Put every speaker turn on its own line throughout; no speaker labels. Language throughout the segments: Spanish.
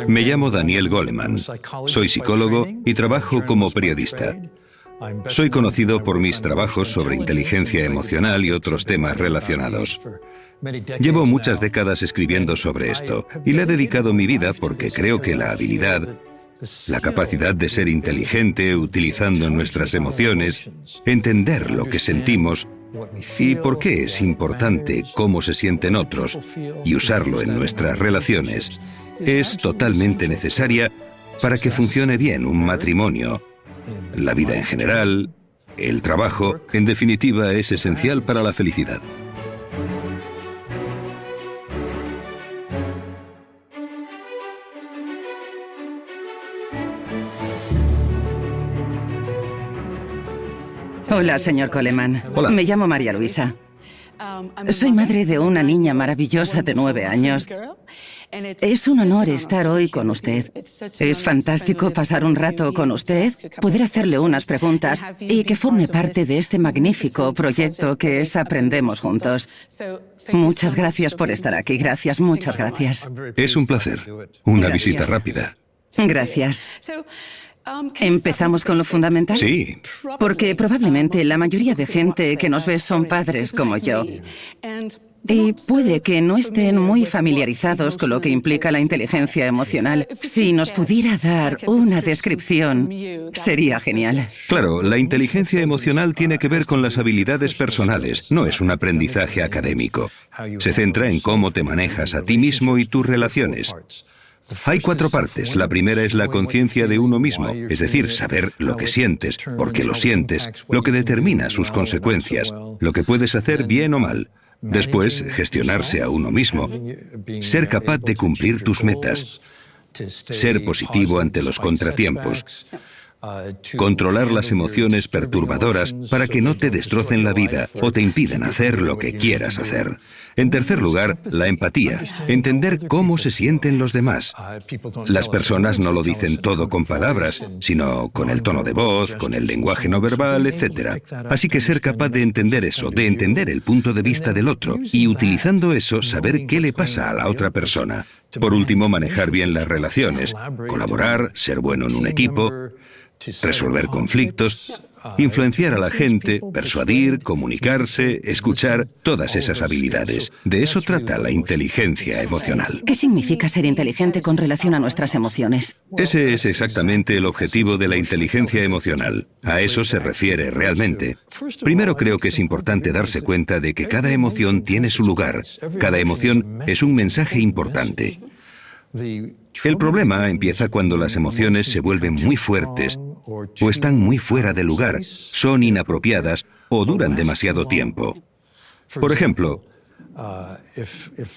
Me llamo Daniel Goleman. Soy psicólogo y trabajo como periodista. Soy conocido por mis trabajos sobre inteligencia emocional y otros temas relacionados. Llevo muchas décadas escribiendo sobre esto y le he dedicado mi vida porque creo que la habilidad, la capacidad de ser inteligente utilizando nuestras emociones, entender lo que sentimos y por qué es importante cómo se sienten otros y usarlo en nuestras relaciones, es totalmente necesaria para que funcione bien un matrimonio. La vida en general, el trabajo, en definitiva, es esencial para la felicidad.
Hola, señor Goleman.
Hola.
Me llamo María Luisa. Soy madre de una niña maravillosa de 9 años. Es un honor estar hoy con usted. Es fantástico pasar un rato con usted, poder hacerle unas preguntas y que forme parte de este magnífico proyecto que es Aprendemos Juntos. Muchas gracias por estar aquí. Gracias, muchas gracias.
Es un placer. Una visita rápida.
Gracias. ¿Empezamos con lo fundamental?
Sí.
Porque probablemente la mayoría de gente que nos ve son padres como yo. Y puede que no estén muy familiarizados con lo que implica la inteligencia emocional. Si nos pudiera dar una descripción, sería genial.
Claro, la inteligencia emocional tiene que ver con las habilidades personales, no es un aprendizaje académico. Se centra en cómo te manejas a ti mismo y tus relaciones. Hay 4 partes. La primera es la conciencia de uno mismo, es decir, saber lo que sientes, por qué lo sientes, lo que determina sus consecuencias, lo que puedes hacer bien o mal. Después, gestionarse a uno mismo, ser capaz de cumplir tus metas, ser positivo ante los contratiempos, controlar las emociones perturbadoras para que no te destrocen la vida o te impidan hacer lo que quieras hacer. En tercer lugar, la empatía, entender cómo se sienten los demás. Las personas no lo dicen todo con palabras, sino con el tono de voz, con el lenguaje no verbal, etc. Así que ser capaz de entender eso, de entender el punto de vista del otro y utilizando eso saber qué le pasa a la otra persona. Por último, manejar bien las relaciones, colaborar, ser bueno en un equipo, resolver conflictos, influenciar a la gente, persuadir, comunicarse, escuchar, todas esas habilidades. De eso trata la inteligencia emocional.
¿Qué significa ser inteligente con relación a nuestras emociones?
Ese es exactamente el objetivo de la inteligencia emocional. A eso se refiere realmente. Primero creo que es importante darse cuenta de que cada emoción tiene su lugar. Cada emoción es un mensaje importante. El problema empieza cuando las emociones se vuelven muy fuertes o están muy fuera de lugar, son inapropiadas o duran demasiado tiempo. Por ejemplo,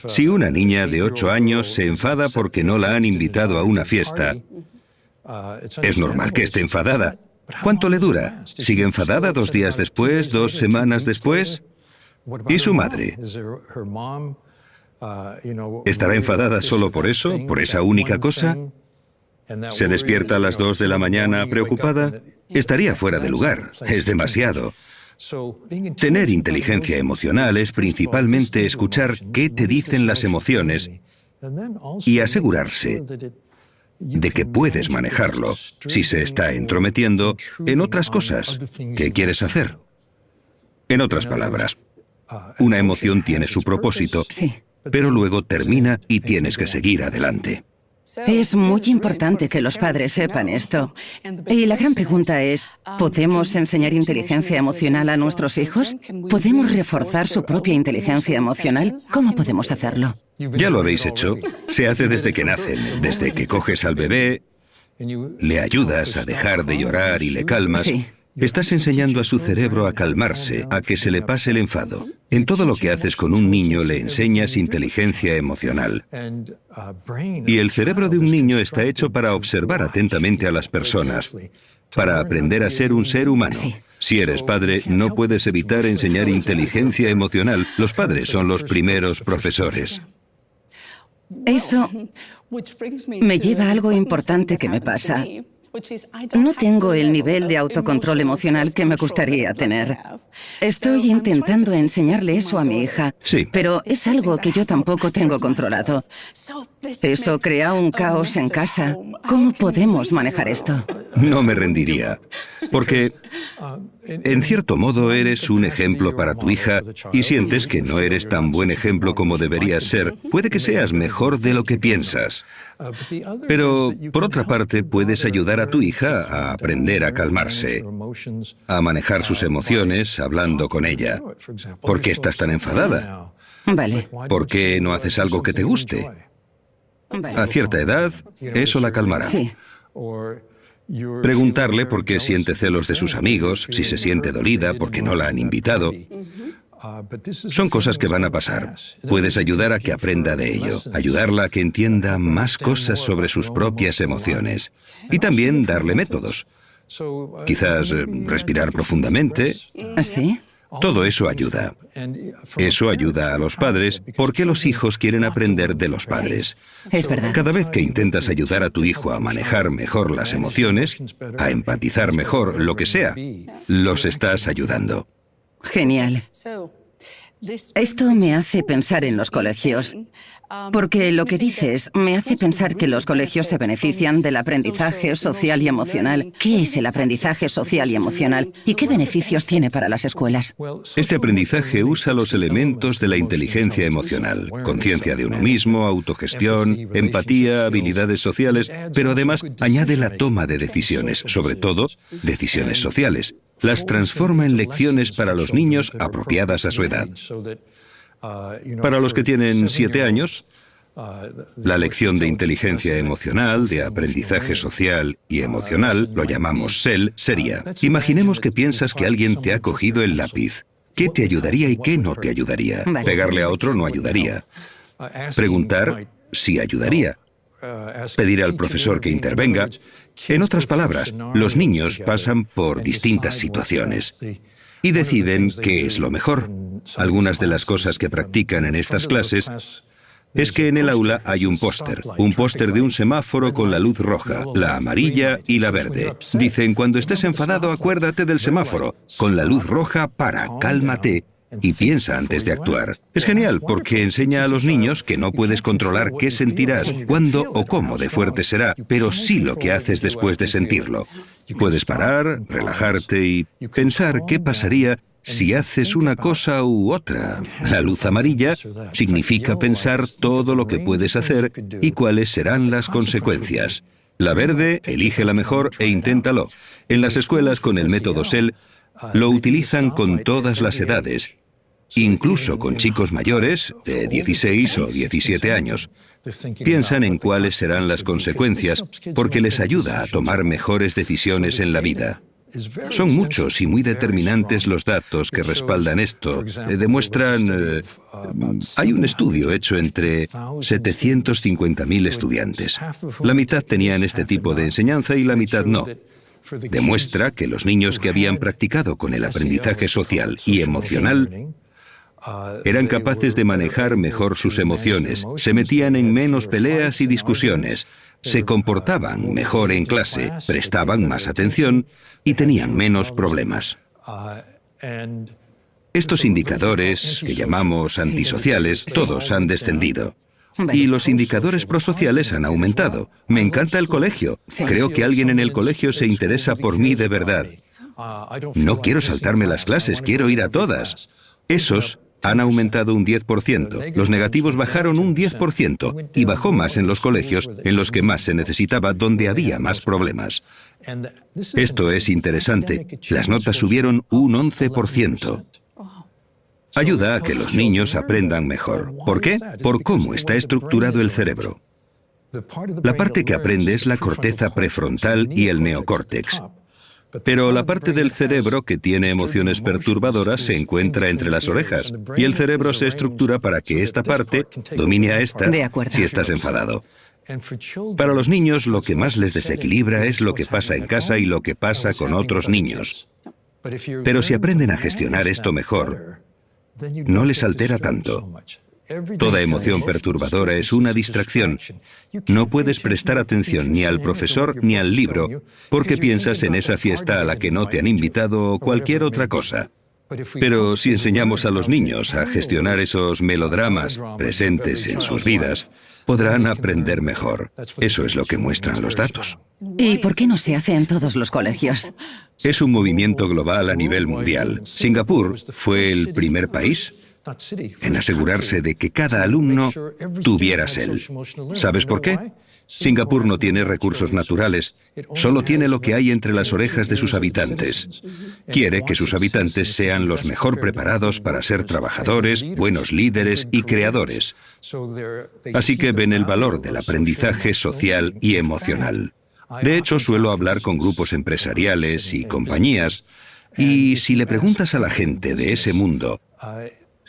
si una niña de 8 años se enfada porque no la han invitado a una fiesta, es normal que esté enfadada. ¿Cuánto le dura? ¿Sigue enfadada 2 días después, 2 semanas después? ¿Y su madre? ¿Estará enfadada solo por eso, por esa única cosa? ¿Se despierta a las 2 de la mañana preocupada? Estaría fuera de lugar, es demasiado. Tener inteligencia emocional es principalmente escuchar qué te dicen las emociones y asegurarse de que puedes manejarlo si se está entrometiendo en otras cosas que quieres hacer. En otras palabras, una emoción tiene su propósito, pero luego termina y tienes que seguir adelante.
Es muy importante que los padres sepan esto. Y la gran pregunta es, ¿podemos enseñar inteligencia emocional a nuestros hijos? ¿Podemos reforzar su propia inteligencia emocional? ¿Cómo podemos hacerlo?
Ya lo habéis hecho. Se hace desde que nacen, desde que coges al bebé, le ayudas a dejar de llorar y le calmas.
Sí.
Estás enseñando a su cerebro a calmarse, a que se le pase el enfado. En todo lo que haces con un niño le enseñas inteligencia emocional. Y el cerebro de un niño está hecho para observar atentamente a las personas, para aprender a ser un ser humano. Si eres padre, no puedes evitar enseñar inteligencia emocional. Los padres son los primeros profesores.
Eso me lleva a algo importante que me pasa. No tengo el nivel de autocontrol emocional que me gustaría tener. Estoy intentando enseñarle eso a mi hija,
Sí.
pero es algo que yo tampoco tengo controlado. Eso crea un caos en casa. ¿Cómo podemos manejar esto?
No me rendiría, porque en cierto modo eres un ejemplo para tu hija y sientes que no eres tan buen ejemplo como deberías ser. Puede que seas mejor de lo que piensas. Pero, por otra parte, puedes ayudar a tu hija a aprender a calmarse, a manejar sus emociones hablando con ella. ¿Por qué estás tan enfadada?
Vale,
¿Por qué no haces algo que te guste? A cierta edad, eso la calmará.
sí.
Preguntarle por qué siente celos de sus amigos, si se siente dolida porque no la han invitado. Son cosas que van a pasar. Puedes ayudar a que aprenda de ello, ayudarla a que entienda más cosas sobre sus propias emociones y también darle métodos. Quizás respirar profundamente.
¿Sí?
Todo eso ayuda. Eso ayuda a los padres porque los hijos quieren aprender de los padres.
Es verdad.
Cada vez que intentas ayudar a tu hijo a manejar mejor las emociones, a empatizar mejor, lo que sea, los estás ayudando.
Genial. Esto me hace pensar en los colegios, porque lo que dices me hace pensar que los colegios se benefician del aprendizaje social y emocional. ¿Qué es el aprendizaje social y emocional? ¿Y qué beneficios tiene para las escuelas?
Este aprendizaje usa los elementos de la inteligencia emocional, conciencia de uno mismo, autogestión, empatía, habilidades sociales, pero además añade la toma de decisiones, sobre todo decisiones sociales. Las transforma en lecciones para los niños apropiadas a su edad. Para los que tienen 7 años, la lección de inteligencia emocional, de aprendizaje social y emocional, lo llamamos SEL, sería: imaginemos que piensas que alguien te ha cogido el lápiz. ¿Qué te ayudaría y qué no te ayudaría?
Vale.
Pegarle a otro no ayudaría. Preguntar si ayudaría. Pedir al profesor que intervenga. En otras palabras, los niños pasan por distintas situaciones y deciden qué es lo mejor. Algunas de las cosas que practican en estas clases es que en el aula hay un póster de un semáforo con la luz roja, la amarilla y la verde. Dicen: cuando estés enfadado, acuérdate del semáforo. Con la luz roja, para, cálmate y piensa antes de actuar. Es genial porque enseña a los niños que no puedes controlar qué sentirás, cuándo o cómo de fuerte será, pero sí lo que haces después de sentirlo. Puedes parar, relajarte y pensar qué pasaría si haces una cosa u otra. La luz amarilla significa pensar todo lo que puedes hacer y cuáles serán las consecuencias. La verde, elige la mejor e inténtalo. En las escuelas con el método SEL lo utilizan con todas las edades, incluso con chicos mayores de 16 o 17 años. Piensan en cuáles serán las consecuencias porque les ayuda a tomar mejores decisiones en la vida. Son muchos y muy determinantes los datos que respaldan esto. Demuestran... hay un estudio hecho entre 750.000 estudiantes. La mitad tenían este tipo de enseñanza y la mitad no. Demuestra que los niños que habían practicado con el aprendizaje social y emocional eran capaces de manejar mejor sus emociones, se metían en menos peleas y discusiones, se comportaban mejor en clase, prestaban más atención y tenían menos problemas. Estos indicadores, que llamamos antisociales, todos han descendido. Y los indicadores prosociales han aumentado. Me encanta el colegio. Creo que alguien en el colegio se interesa por mí de verdad. No quiero saltarme las clases, quiero ir a todas. Esos han aumentado un 10%. Los negativos bajaron un 10% y bajó más en los colegios en los que más se necesitaba, donde había más problemas. Esto es interesante. Las notas subieron un 11%. Ayuda a que los niños aprendan mejor. ¿Por qué? Por cómo está estructurado el cerebro. La parte que aprende es la corteza prefrontal y el neocórtex. Pero la parte del cerebro que tiene emociones perturbadoras se encuentra entre las orejas, y el cerebro se estructura para que esta parte domine a esta si estás enfadado. Para los niños, lo que más les desequilibra es lo que pasa en casa y lo que pasa con otros niños. Pero si aprenden a gestionar esto mejor, no les altera tanto. Toda emoción perturbadora es una distracción. No puedes prestar atención ni al profesor ni al libro porque piensas en esa fiesta a la que no te han invitado o cualquier otra cosa. Pero si enseñamos a los niños a gestionar esos melodramas presentes en sus vidas, podrán aprender mejor. Eso es lo que muestran los datos.
¿Y por qué no se hace en todos los colegios?
Es un movimiento global a nivel mundial. Singapur fue el primer país en asegurarse de que cada alumno tuviera SEL. ¿Sabes por qué? Singapur no tiene recursos naturales, solo tiene lo que hay entre las orejas de sus habitantes. Quiere que sus habitantes sean los mejor preparados para ser trabajadores, buenos líderes y creadores. Así que ven el valor del aprendizaje social y emocional. De hecho, suelo hablar con grupos empresariales y compañías, y si le preguntas a la gente de ese mundo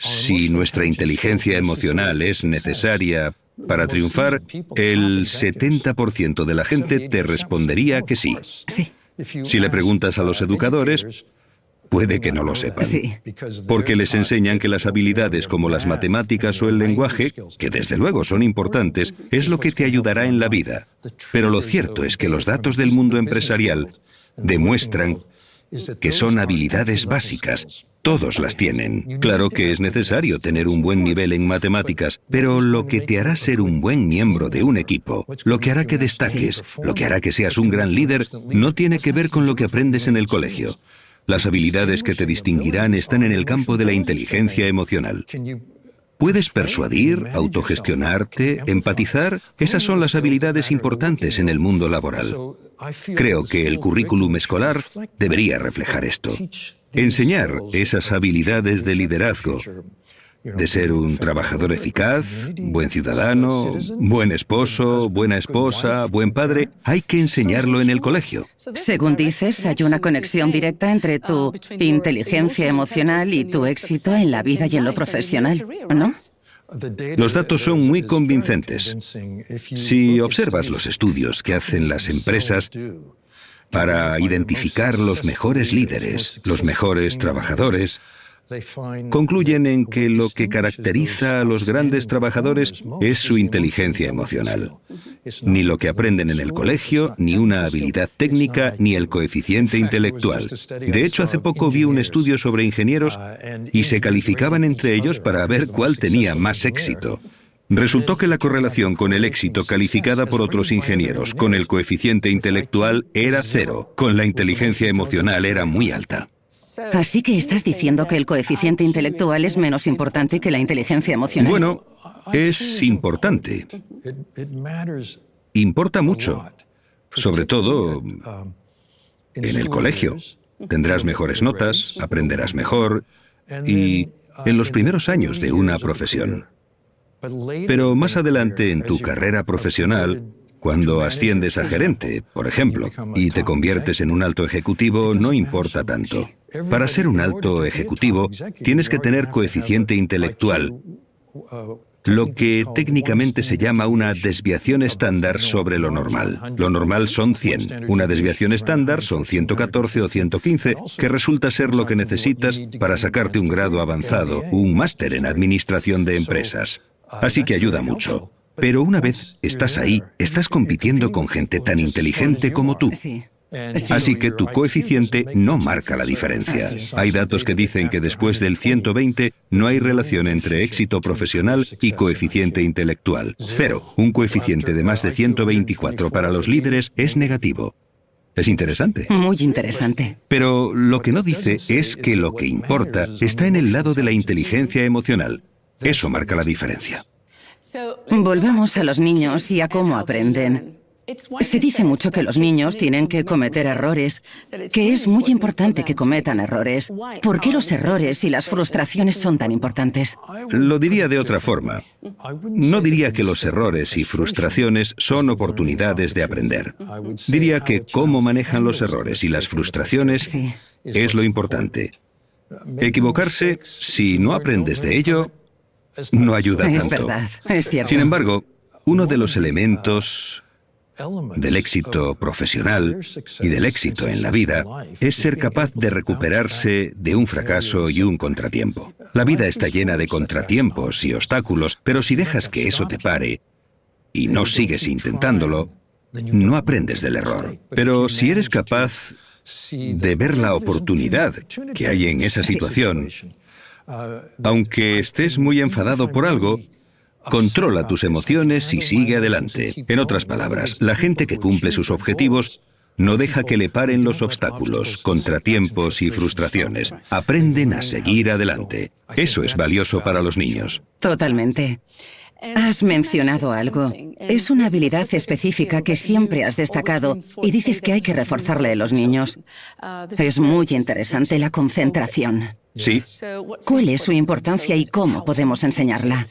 si nuestra inteligencia emocional es necesaria para triunfar, el 70% de la gente te respondería que sí.
Sí.
Si le preguntas a los educadores, puede que no lo sepan.
Sí.
Porque les enseñan que las habilidades como las matemáticas o el lenguaje, que desde luego son importantes, es lo que te ayudará en la vida. Pero lo cierto es que los datos del mundo empresarial demuestran que son habilidades básicas. Todos las tienen. Claro que es necesario tener un buen nivel en matemáticas, pero lo que te hará ser un buen miembro de un equipo, lo que hará que destaques, lo que hará que seas un gran líder, no tiene que ver con lo que aprendes en el colegio. Las habilidades que te distinguirán están en el campo de la inteligencia emocional. ¿Puedes persuadir, autogestionarte, empatizar? Esas son las habilidades importantes en el mundo laboral. Creo que el currículum escolar debería reflejar esto. Enseñar esas habilidades de liderazgo, de ser un trabajador eficaz, buen ciudadano, buen esposo, buena esposa, buen padre, hay que enseñarlo en el colegio.
Según dices, hay una conexión directa entre tu inteligencia emocional y tu éxito en la vida y en lo profesional, ¿no?
Los datos son muy convincentes. Si observas los estudios que hacen las empresas para identificar los mejores líderes, los mejores trabajadores, concluyen en que lo que caracteriza a los grandes trabajadores es su inteligencia emocional. Ni lo que aprenden en el colegio, ni una habilidad técnica, ni el coeficiente intelectual. De hecho, hace poco vi un estudio sobre ingenieros y se calificaban entre ellos para ver cuál tenía más éxito. Resultó que la correlación con el éxito calificada por otros ingenieros con el coeficiente intelectual era 0, con la inteligencia emocional era muy alta.
Así que estás diciendo que el coeficiente intelectual es menos importante que la inteligencia emocional.
Bueno, es importante. Importa mucho, sobre todo en el colegio. Tendrás mejores notas, aprenderás mejor y en los primeros años de una profesión. Pero más adelante en tu carrera profesional, cuando asciendes a gerente, por ejemplo, y te conviertes en un alto ejecutivo, no importa tanto. Para ser un alto ejecutivo, tienes que tener coeficiente intelectual, lo que técnicamente se llama una desviación estándar sobre lo normal. Lo normal son 100. Una desviación estándar son 114 o 115, que resulta ser lo que necesitas para sacarte un grado avanzado, un máster en administración de empresas. Así que ayuda mucho. Pero una vez estás ahí, estás compitiendo con gente tan inteligente como tú. Así que tu coeficiente no marca la diferencia. Hay datos que dicen que después del 120 no hay relación entre éxito profesional y coeficiente intelectual. 0. Un coeficiente de más de 124 para los líderes es negativo. Es interesante.
Muy interesante.
Pero lo que no dice es que lo que importa está en el lado de la inteligencia emocional. Eso marca la diferencia.
Volvamos a los niños y a cómo aprenden. Se dice mucho que los niños tienen que cometer errores, que es muy importante que cometan errores. ¿Por qué los errores y las frustraciones son tan importantes?
Lo diría de otra forma. No diría que los errores y frustraciones son oportunidades de aprender. Diría que cómo manejan los errores y las frustraciones es lo importante. Equivocarse, si no aprendes de ello, no ayuda tanto.
Es verdad, es cierto.
Sin embargo, uno de los elementos del éxito profesional y del éxito en la vida es ser capaz de recuperarse de un fracaso y un contratiempo. La vida está llena de contratiempos y obstáculos, pero si dejas que eso te pare y no sigues intentándolo, no aprendes del error. Pero si eres capaz de ver la oportunidad que hay en esa situación, aunque estés muy enfadado por algo, controla tus emociones y sigue adelante. En otras palabras, la gente que cumple sus objetivos no deja que le paren los obstáculos, contratiempos y frustraciones. Aprenden a seguir adelante. Eso es valioso para los niños.
Totalmente. Has mencionado algo. Es una habilidad específica que siempre has destacado y dices que hay que reforzarle a los niños. Es muy interesante la concentración.
Sí.
¿Cuál es su importancia y cómo podemos enseñarla?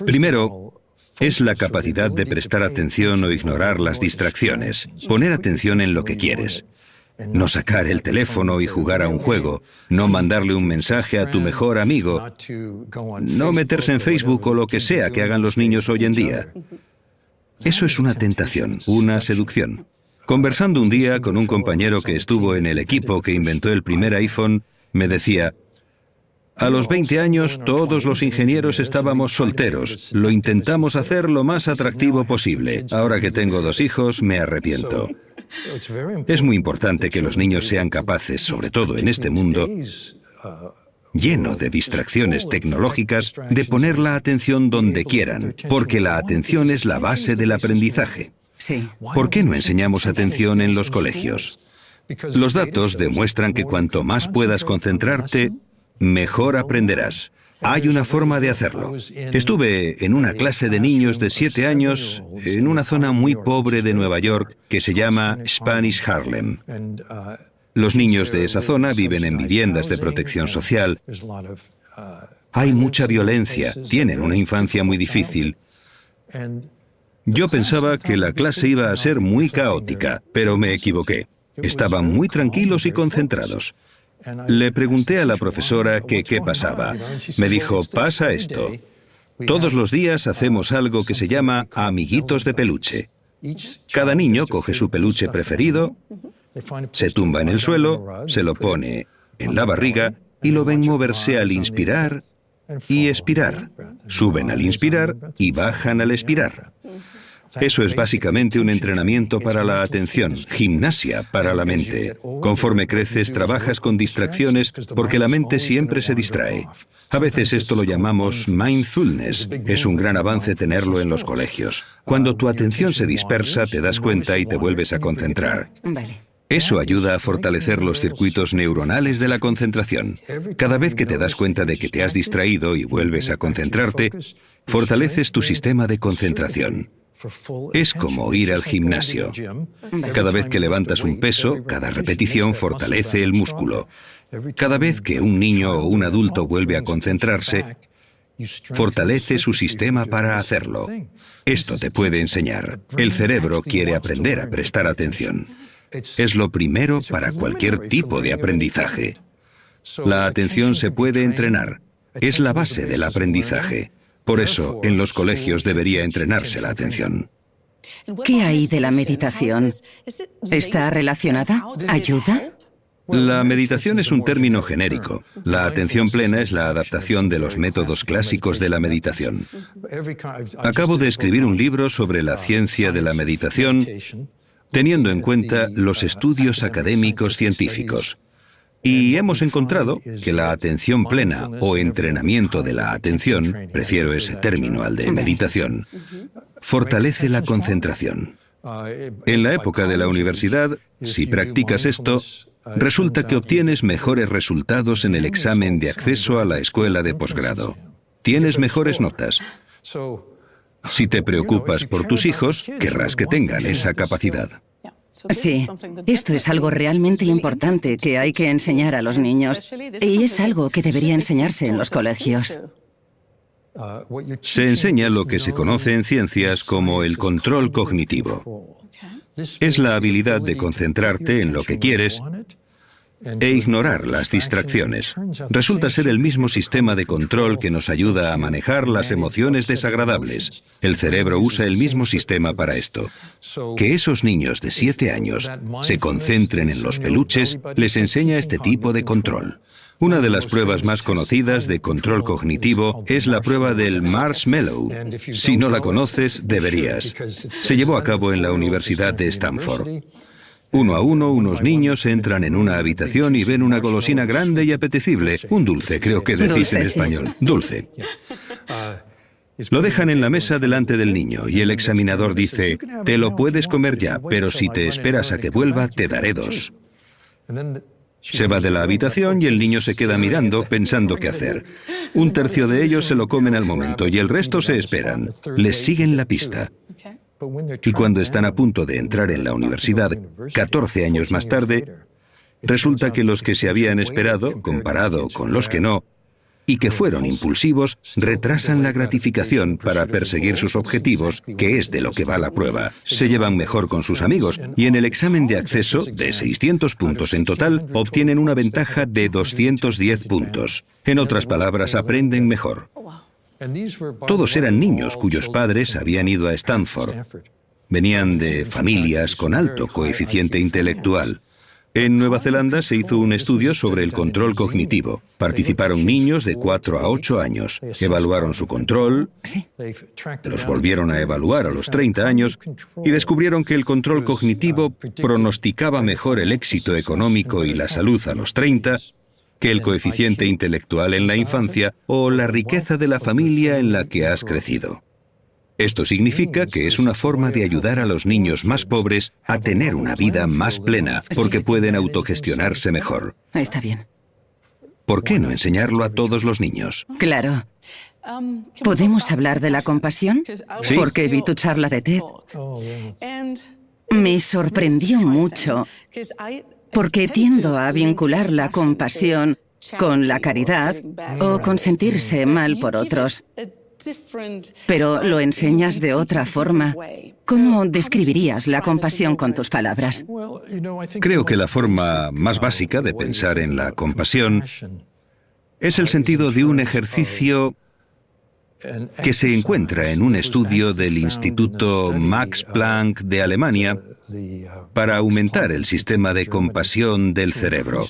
Primero, es la capacidad de prestar atención o ignorar las distracciones. Poner atención en lo que quieres. No sacar el teléfono y jugar a un juego. No mandarle un mensaje a tu mejor amigo. No meterse en Facebook o lo que sea que hagan los niños hoy en día. Eso es una tentación, una seducción. Conversando un día con un compañero que estuvo en el equipo que inventó el primer iPhone, me decía: a los 20 años todos los ingenieros estábamos solteros. Lo intentamos hacer lo más atractivo posible. Ahora que tengo 2 hijos, me arrepiento. Es muy importante que los niños sean capaces, sobre todo en este mundo lleno de distracciones tecnológicas, de poner la atención donde quieran, porque la atención es la base del aprendizaje.
Sí.
¿Por qué no enseñamos atención en los colegios? Los datos demuestran que cuanto más puedas concentrarte, mejor aprenderás. Hay una forma de hacerlo. Estuve en una clase de niños de 7 años en una zona muy pobre de Nueva York que se llama Spanish Harlem. Los niños de esa zona viven en viviendas de protección social. Hay mucha violencia, tienen una infancia muy difícil. Yo pensaba que la clase iba a ser muy caótica, pero me equivoqué. Estaban muy tranquilos y concentrados. Le pregunté a la profesora que qué pasaba. Me dijo: pasa esto. Todos los días hacemos algo que se llama amiguitos de peluche. Cada niño coge su peluche preferido, se tumba en el suelo, se lo pone en la barriga y lo ven moverse al inspirar y expirar. Suben al inspirar y bajan al expirar. Eso es básicamente un entrenamiento para la atención, gimnasia para la mente. Conforme creces, trabajas con distracciones porque la mente siempre se distrae. A veces esto lo llamamos mindfulness. Es un gran avance tenerlo en los colegios. Cuando tu atención se dispersa, te das cuenta y te vuelves a concentrar.
Vale.
Eso ayuda a fortalecer los circuitos neuronales de la concentración. Cada vez que te das cuenta de que te has distraído y vuelves a concentrarte, fortaleces tu sistema de concentración. Es como ir al gimnasio. Cada vez que levantas un peso, cada repetición fortalece el músculo. Cada vez que un niño o un adulto vuelve a concentrarse, fortalece su sistema para hacerlo. Esto te puede enseñar. El cerebro quiere aprender a prestar atención. Es lo primero para cualquier tipo de aprendizaje. La atención se puede entrenar. Es la base del aprendizaje. Por eso, en los colegios debería entrenarse la atención.
¿Qué hay de la meditación? ¿Está relacionada? ¿Ayuda?
La meditación es un término genérico. La atención plena es la adaptación de los métodos clásicos de la meditación. Acabo de escribir un libro sobre la ciencia de la meditación, teniendo en cuenta los estudios académicos científicos. Y hemos encontrado que la atención plena o entrenamiento de la atención, prefiero ese término al de meditación, fortalece la concentración. En la época de la universidad, si practicas esto, resulta que obtienes mejores resultados en el examen de acceso a la escuela de posgrado. Tienes mejores notas. Si te preocupas por tus hijos, querrás que tengan esa capacidad.
Sí, esto es algo realmente importante que hay que enseñar a los niños y es algo que debería enseñarse en los colegios.
Se enseña lo que se conoce en ciencias como el control cognitivo. Es la habilidad de concentrarte en lo que quieres e ignorar las distracciones. Resulta ser el mismo sistema de control que nos ayuda a manejar las emociones desagradables. El cerebro usa el mismo sistema para esto. Que esos niños de 7 años se concentren en los peluches les enseña este tipo de control. Una de las pruebas más conocidas de control cognitivo es la prueba del marshmallow. Si no la conoces, deberías. Se llevó a cabo en la Universidad de Stanford. Uno a uno, unos niños entran en una habitación y ven una golosina grande y apetecible. Un dulce, creo que decís en español. Dulce. Lo dejan en la mesa delante del niño y el examinador dice, te lo puedes comer ya, pero si te esperas a que vuelva, te daré 2. Se va de la habitación y el niño se queda mirando, pensando qué hacer. Un tercio de ellos se lo comen al momento y el resto se esperan. Les siguen la pista. Y cuando están a punto de entrar en la universidad, 14 años más tarde, resulta que los que se habían esperado, comparado con los que no, y que fueron impulsivos, retrasan la gratificación para perseguir sus objetivos, que es de lo que va la prueba. Se llevan mejor con sus amigos y en el examen de acceso, de 600 puntos en total, obtienen una ventaja de 210 puntos. En otras palabras, aprenden mejor. Todos eran niños cuyos padres habían ido a Stanford. Venían de familias con alto coeficiente intelectual. En Nueva Zelanda se hizo un estudio sobre el control cognitivo. Participaron niños de 4 a 8 años. Evaluaron su control, los volvieron a evaluar a los 30 años y descubrieron que el control cognitivo pronosticaba mejor el éxito económico y la salud a los 30 que el coeficiente intelectual en la infancia o la riqueza de la familia en la que has crecido. Esto significa que es una forma de ayudar a los niños más pobres a tener una vida más plena, porque pueden autogestionarse mejor.
Está bien.
¿Por qué no enseñarlo a todos los niños?
Claro. ¿Podemos hablar de la compasión?
Sí.
Porque vi tu charla de TED. Me sorprendió mucho, porque tiendo a vincular la compasión con la caridad o con sentirse mal por otros. Pero lo enseñas de otra forma. ¿Cómo describirías la compasión con tus palabras?
Creo que la forma más básica de pensar en la compasión es el sentido de un ejercicio que se encuentra en un estudio del Instituto Max Planck de Alemania para aumentar el sistema de compasión del cerebro.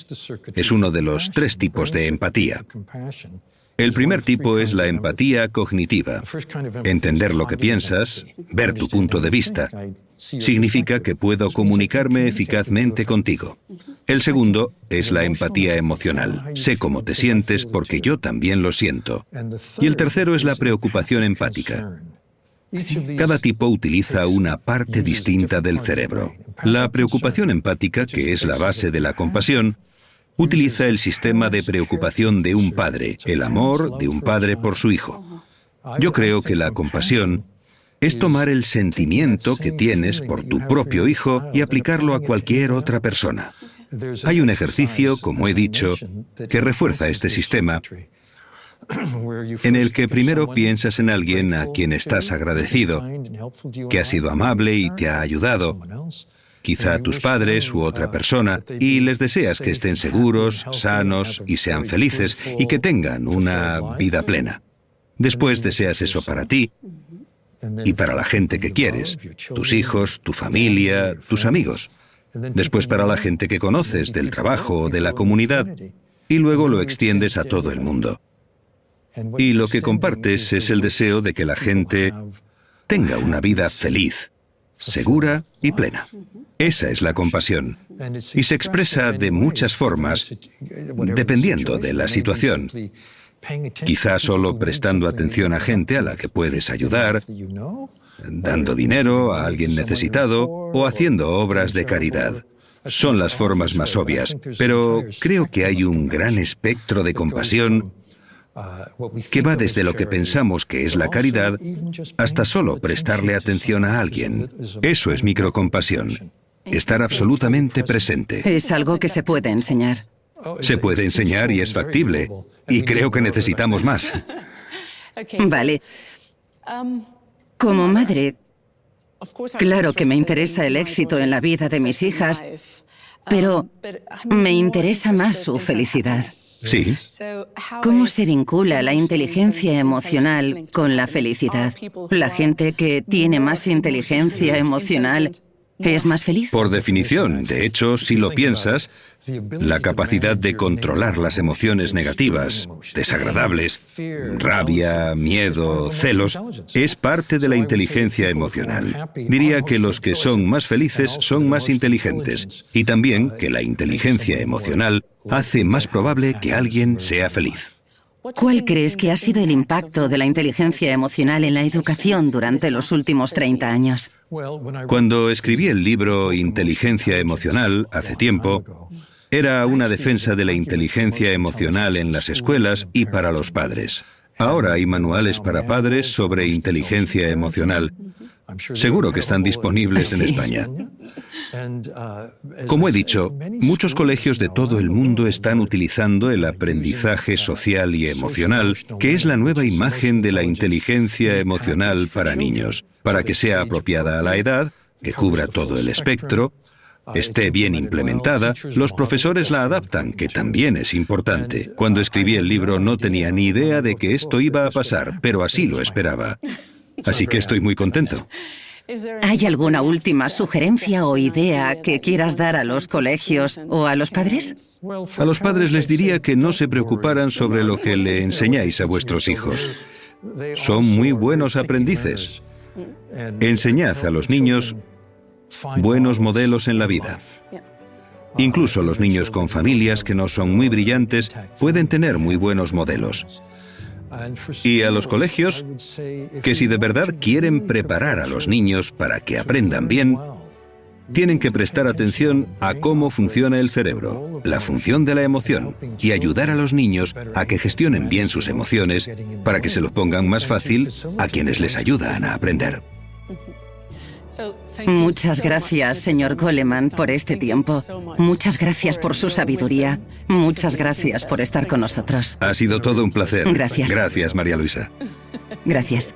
Es uno de los 3 tipos de empatía. El primer tipo es la empatía cognitiva. Entender lo que piensas, ver tu punto de vista, significa que puedo comunicarme eficazmente contigo. El segundo es la empatía emocional. Sé cómo te sientes porque yo también lo siento. Y el tercero es la preocupación empática. Cada tipo utiliza una parte distinta del cerebro. La preocupación empática, que es la base de la compasión, utiliza el sistema de preocupación de un padre, el amor de un padre por su hijo. Yo creo que la compasión es tomar el sentimiento que tienes por tu propio hijo y aplicarlo a cualquier otra persona. Hay un ejercicio, como he dicho, que refuerza este sistema, en el que primero piensas en alguien a quien estás agradecido, que ha sido amable y te ha ayudado, quizá tus padres u otra persona, y les deseas que estén seguros, sanos y sean felices y que tengan una vida plena. Después deseas eso para ti y para la gente que quieres, tus hijos, tu familia, tus amigos. Después para la gente que conoces, del trabajo o de la comunidad, y luego lo extiendes a todo el mundo. Y lo que compartes es el deseo de que la gente tenga una vida feliz, segura y plena. Esa es la compasión. Y se expresa de muchas formas, dependiendo de la situación. Quizá solo prestando atención a gente a la que puedes ayudar, dando dinero a alguien necesitado o haciendo obras de caridad. Son las formas más obvias, pero creo que hay un gran espectro de compasión que va desde lo que pensamos que es la caridad hasta solo prestarle atención a alguien. Eso es microcompasión. Estar absolutamente presente.
Es algo que se puede enseñar.
Se puede enseñar y es factible. Y creo que necesitamos más.
Vale. Como madre, claro que me interesa el éxito en la vida de mis hijas, pero me interesa más su felicidad.
Sí.
¿Cómo se vincula la inteligencia emocional con la felicidad? ¿La gente que tiene más inteligencia emocional es más feliz?
Por definición, de hecho, si lo piensas, la capacidad de controlar las emociones negativas, desagradables, rabia, miedo, celos, es parte de la inteligencia emocional. Diría que los que son más felices son más inteligentes y también que la inteligencia emocional hace más probable que alguien sea feliz.
¿Cuál crees que ha sido el impacto de la inteligencia emocional en la educación durante los últimos 30 años?
Cuando escribí el libro Inteligencia Emocional, hace tiempo, era una defensa de la inteligencia emocional en las escuelas y para los padres. Ahora hay manuales para padres sobre inteligencia emocional. Seguro que están disponibles en España. Como he dicho, muchos colegios de todo el mundo están utilizando el aprendizaje social y emocional, que es la nueva imagen de la inteligencia emocional para niños, para que sea apropiada a la edad, que cubra todo el espectro, esté bien implementada. Los profesores la adaptan, que también es importante. Cuando escribí el libro no tenía ni idea de que esto iba a pasar, pero así lo esperaba. Así que estoy muy contento.
¿Hay alguna última sugerencia o idea que quieras dar a los colegios o a los padres?
A los padres les diría que no se preocuparan sobre lo que le enseñáis a vuestros hijos. Son muy buenos aprendices. Enseñad a los niños buenos modelos en la vida. Incluso los niños con familias que no son muy brillantes pueden tener muy buenos modelos. Y a los colegios, que si de verdad quieren preparar a los niños para que aprendan bien, tienen que prestar atención a cómo funciona el cerebro, la función de la emoción, y ayudar a los niños a que gestionen bien sus emociones para que se lo pongan más fácil a quienes les ayudan a aprender.
Muchas gracias, señor Goleman, por este tiempo. Muchas gracias por su sabiduría. Muchas gracias por estar con nosotros.
Ha sido todo un placer.
Gracias.
Gracias, María Luisa.
Gracias.